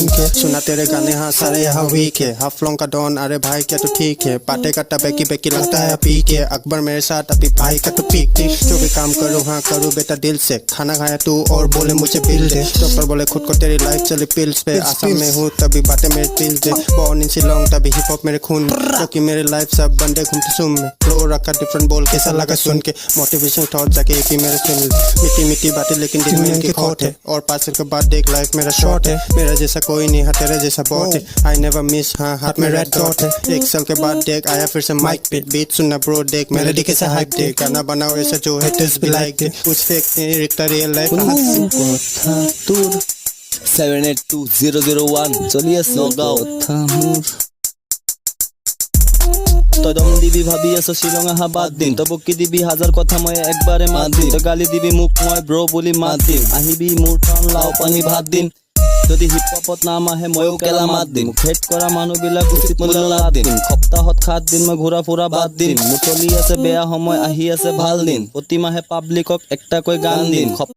के सुना तेरे गाने हाँ सारे यहाँ वीक है हाफ लॉन्ग का डॉन अरे भाई क्या तो ठीक है पाटे का टबेकी बेकी लगता है पी के अकबर मेरे साथ अभी भाई का तो पीक थी जो भी काम करूँ हाँ करूँ बेटा दिल से खाना खाया तू और बोले मुझे बिल दे डॉक्टर बोले खुद को तेरी लाइफ चले पिल्स पे आसाम में हूँ तभी बातें मेरे दिल दे बॉर्न इन शिलोंग तभी हिप हॉप मेरे खून में क्योंकि मेरे लाइफ सब बंदे घूमते सुम में फ्लो रखा डिफरेंट बोल कैसा लगा सुन के मोटिवेशन थॉट जाके एक ही मेरे सुन मिट्टी मिट्टी बातें लेकिन दिल में इनकी खोट है और 5 साल के बाद देख लाइफ मेरा शॉर्ट है मेरा जैसा कोई नहीं हाँ तेरा जैसा बॉट है आई नेवर मिस हाँ हाथ में रेड डॉट है 1 साल के बाद देख आया फिर से माइक पे बीट सुनना ब्रो देख मेलोडी कैसा हाइप दे गाना बनाओ ऐसा जो हेटर्स भी लाइक दे कुछ फेक नहीं रिश्ता रियल लाइफ কথা তোর 782001 চলি আছে নগাঁও কথা মোৰ তই দম দিবি ভাবি আছ শ্বিলং আহা বাদ দিম তই বকি দিবি হাজাৰ কথা মই একবাৰে মাত দিম তই গালি দিবি মোক মই ব্ৰ বুলি মাত দিম আহিবি মোৰ টাউন লাও পানী ভাত দিম যদি হিপ হপত নাম আহে ময়ো কেলা মাত দিম হেট কৰা মানুহবিলাক উচিত মূল্য লাভ দিম সপ্তাহত 7 দিন মই ঘূৰা ফুৰা বাদ দিম মুতলি আছে বেয়া সময় আহি আছে ভাল দিন প্ৰতি মাহে পাব্লিকক একটাকৈ গান দিম